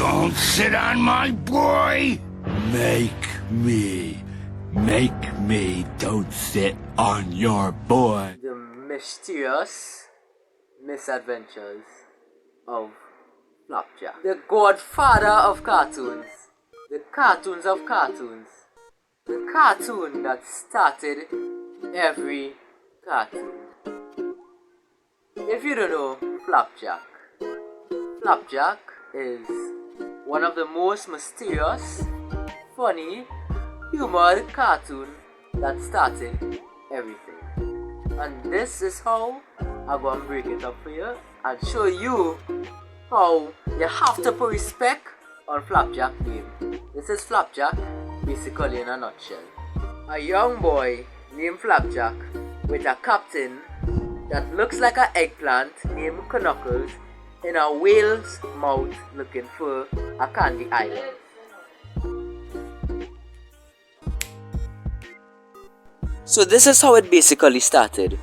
Don't sit on my boy! Make me. Don't sit on your boy. The mysterious misadventures of Flapjack. The godfather of cartoons. The cartoons of cartoons. The cartoon that started every cartoon. If you don't know Flapjack, Flapjack is one of the most mysterious, funny, humored cartoon that started everything. And this is how I'm going to break it up for you and show you how you have to put respect on Flapjack name. This is Flapjack basically in a nutshell. A young boy named Flapjack with a captain that looks like an eggplant named Knuckles in a whale's mouth looking for a candy island. So this is how it basically started.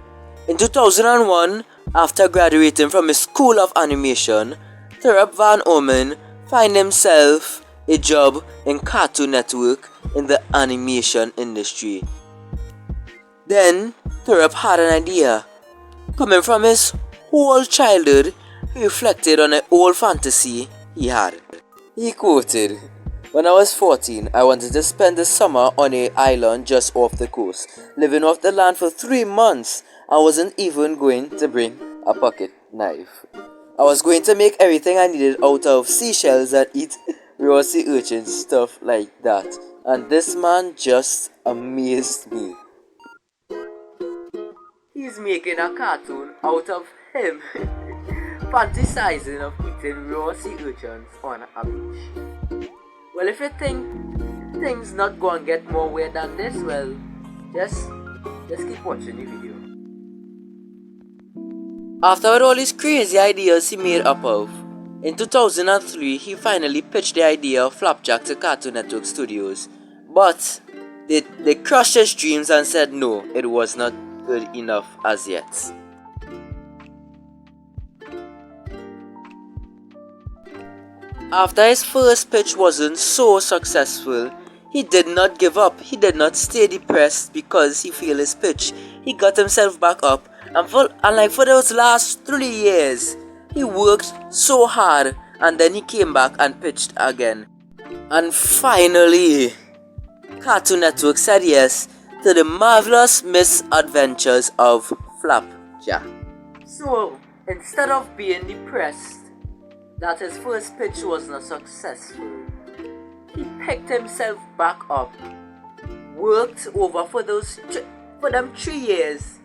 In 2001, after graduating from his School of Animation, Thurop Van Orman found himself a job in Cartoon Network in the animation industry. Then, Thurop had an idea. Coming from his whole childhood, he reflected on an old fantasy he had. He quoted, "When I was 14, I wanted to spend the summer on an island just off the coast, living off the land for 3 months. I wasn't even going to bring a pocket knife. I was going to make everything I needed out of seashells and eat raw sea urchins, stuff like that." And this man just amazed me. He's making a cartoon out of him fantasizing of eating raw sea urchins on a beach. Well, if you think things not going to get more weird than this, well, just keep watching the video. After all these crazy ideas he made up of, in 2003 he finally pitched the idea of Flapjack to Cartoon Network Studios. But they crushed his dreams and said no, it was not good enough as yet. After his first pitch wasn't so successful, he did not give up. He did not stay depressed because he failed his pitch. He got himself back up, and for those last 3 years, he worked so hard, and then he came back and pitched again. And finally, Cartoon Network said yes to the marvelous misadventures of Flapjack. So, instead of being depressed that his first pitch was not successful, he picked himself back up, worked over for them 3 years,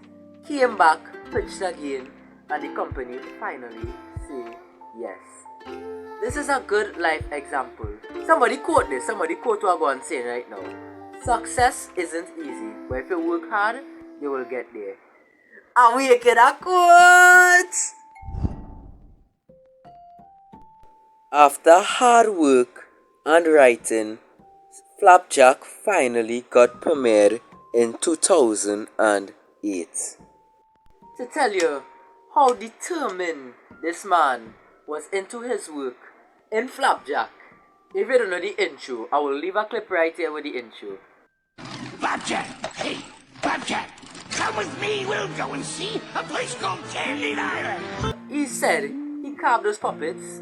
came back, pitched again, and the company finally said yes. This is a good life example. Somebody quote this, somebody quote what I'm going to say right now. Success isn't easy, but if you work hard, you will get there. And we get a quote! After hard work and writing, Flapjack finally got premiered in 2008. To tell you how determined this man was into his work in Flapjack, if you don't know the intro, I will leave a clip right here with the intro. Flapjack! Hey, Flapjack! Come with me, we'll go and see a place called Candy Island! He said he carved those puppets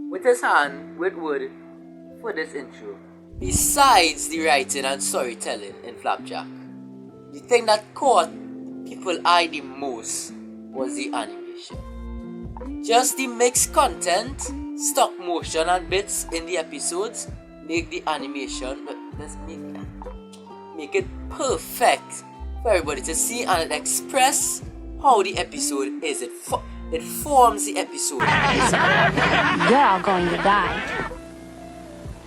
with his hand with wood for this intro. Besides the writing and storytelling in Flapjack, the thing that caught people's eye the most was the animation. Just the mixed content, stop motion and bits in the episodes make the animation, let's make it perfect for everybody to see and express how the episode is. It forms the episode. You're all going to die.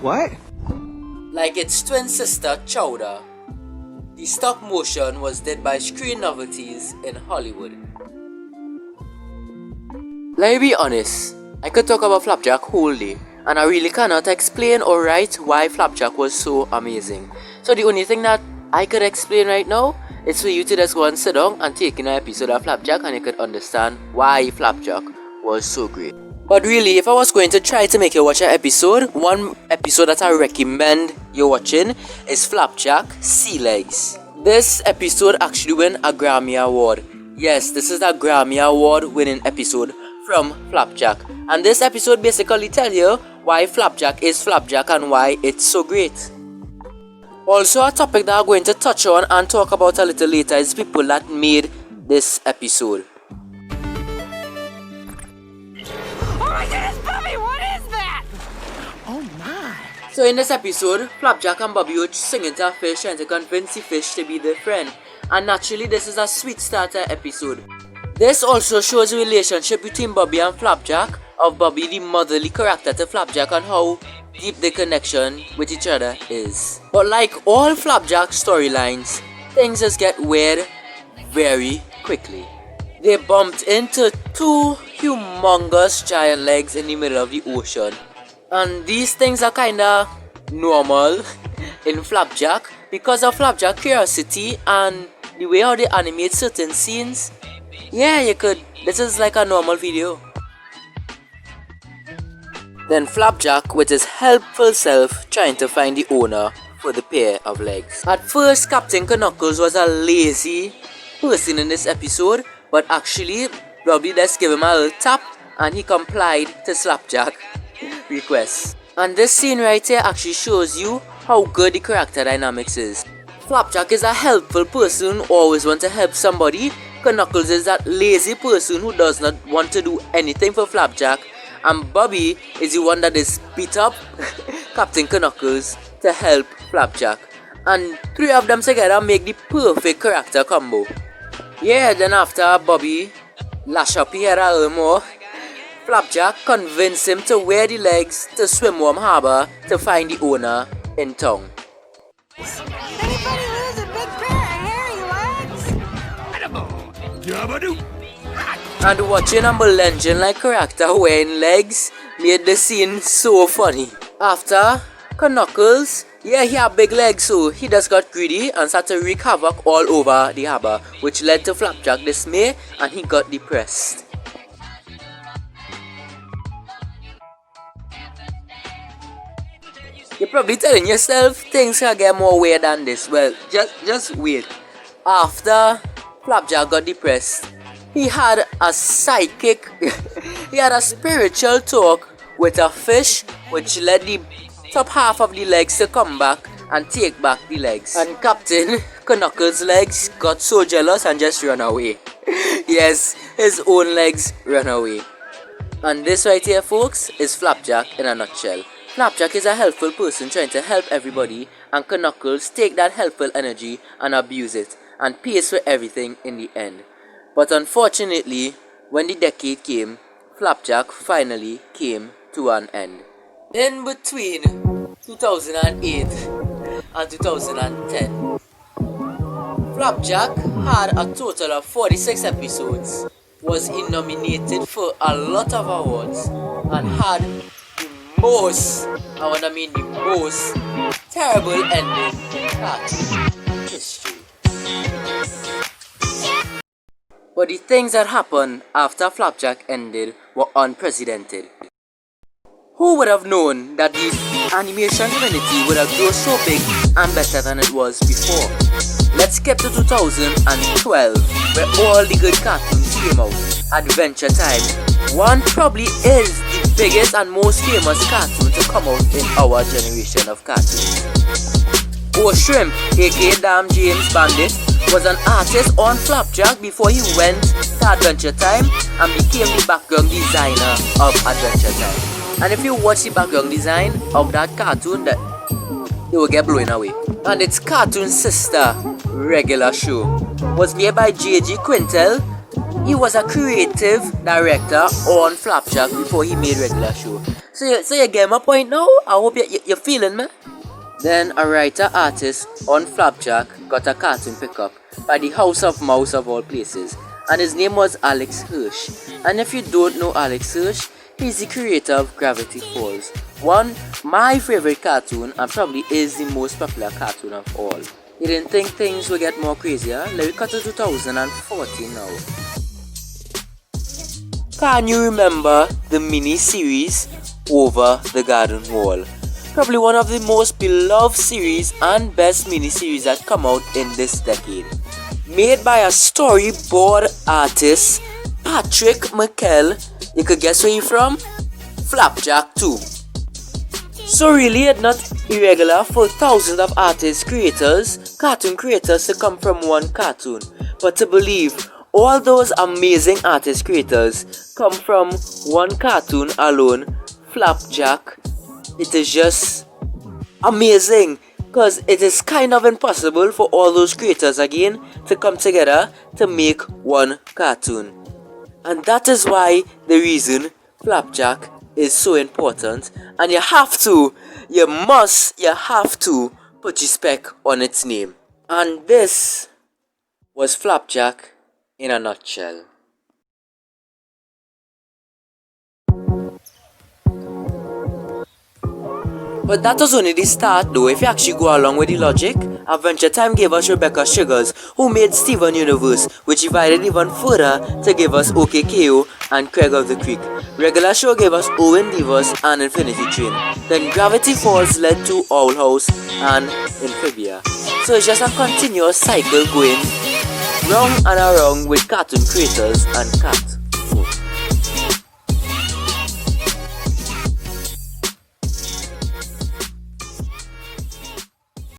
What? Like its twin sister Chowder, the stop motion was did by Screen Novelties in Hollywood. Let me be honest, I could talk about Flapjack whole day, and I really cannot explain or write why Flapjack was so amazing. So the only thing that I could explain right now is for you to just go and sit down and take in an episode of Flapjack, and you could understand why Flapjack was so great. But really, if I was going to try to make you watch an episode, one episode that I recommend you watching is Flapjack Sea Legs. This episode actually won a Grammy Award. Yes, this is a Grammy Award winning episode from Flapjack. And this episode basically tells you why Flapjack is Flapjack and why it's so great. Also, a topic that I'm going to touch on and talk about a little later is people that made this episode. Oh my goodness, Bobby, what is that? Oh my. So in this episode, Flapjack and Bobby were singing to a fish trying to convince the fish to be their friend. And naturally, this is a sweet starter episode. This also shows the relationship between Bobby and Flapjack, of Bobby the motherly character to Flapjack and how deep the connection with each other is. But like all Flapjack storylines, things just get weird very quickly. They bumped into two humongous giant legs in the middle of the ocean. And these things are kinda normal in Flapjack because of Flapjack curiosity and the way how they animate certain scenes. Yeah, this is like a normal video. Then Flapjack with his helpful self trying to find the owner for the pair of legs. At first, Captain Knuckles was a lazy person in this episode, but actually Bobby just gave him a little tap and he complied to Flapjack's request. And this scene right here actually shows you how good the character dynamics is. Flapjack is a helpful person who always wants to help somebody. Knuckles is that lazy person who does not want to do anything for Flapjack. And Bobby is the one that is beat up Captain Knuckles to help Flapjack. And three of them together make the perfect character combo. Yeah, then after Bobby lash up his head a little more, Flapjack convinced him to wear the legs to Swimworm Harbor to find the owner in town. Anybody lose a big pair of hairy legs? Dabba-doo. And watching a legend-like character wearing legs made the scene so funny. After Knuckles, yeah, he had big legs, so he just got greedy and started to wreak havoc all over the harbor, which led to Flapjack dismay and he got depressed. You're probably telling yourself things can get more weird than this. Well, just wait. After Flapjack got depressed, he had a psychic, he had a spiritual talk with a fish, which led the top half of the legs to come back and take back the legs. And Captain Knuckles' legs got so jealous and just ran away. Yes, his own legs ran away. And this right here, folks, is Flapjack in a nutshell. Flapjack is a helpful person trying to help everybody, and Knuckles take that helpful energy and abuse it and pays for everything in the end. But unfortunately, when the decade came, Flapjack finally came to an end. In between 2008 and 2010, Flapjack had a total of 46 episodes, was nominated for a lot of awards, and had the most terrible ending in cartoon history. But the things that happened after Flapjack ended were unprecedented. Who would have known that the animation community would have grown so big and better than it was before? Let's skip to 2012, where all the good cartoons came out. Adventure Time. One probably is the biggest and most famous cartoon to come out in our generation of cartoons. Shrimp, aka Damn James Bandit, was an artist on Flapjack before he went to Adventure Time and became the background designer of Adventure Time. And if you watch the background design of that cartoon, that you will get blown away. And its cartoon sister, Regular Show, was made by J.G. Quintel. He was a creative director on Flapjack before he made Regular Show. So you get my point now? I hope you're feeling me. Then a writer-artist on Flapjack got a cartoon pickup by the House of Mouse of all places, and his name was Alex Hirsch. And if you don't know Alex Hirsch, he's the creator of Gravity Falls, my favorite cartoon, and probably is the most popular cartoon of all. You didn't think things would get more crazier? Let me cut to 2014 now. Can you remember the mini-series Over the Garden Wall? Probably one of the most beloved series and best mini-series that come out in this decade. Made by a storyboard artist, Patrick McKell. You could guess where he's from? Flapjack 2. So really it's not irregular for thousands of artists, creators, cartoon creators to come from one cartoon. But to believe all those amazing artist creators come from one cartoon alone, Flapjack, it is just amazing. Because it is kind of impossible for all those creators again to come together to make one cartoon. And that is why the reason Flapjack is so important, and you have to put respect on its name. And this was Flapjack in a nutshell. But that was only the start though. If you actually go along with the logic, Adventure Time gave us Rebecca Sugars, who made Steven Universe, which divided even further to give us OKKO and Craig of the Creek. Regular Show gave us Owen Divas and Infinity Train. Then Gravity Falls led to Owl House and Amphibia. So it's just a continuous cycle going round and around with cartoon creators and cats.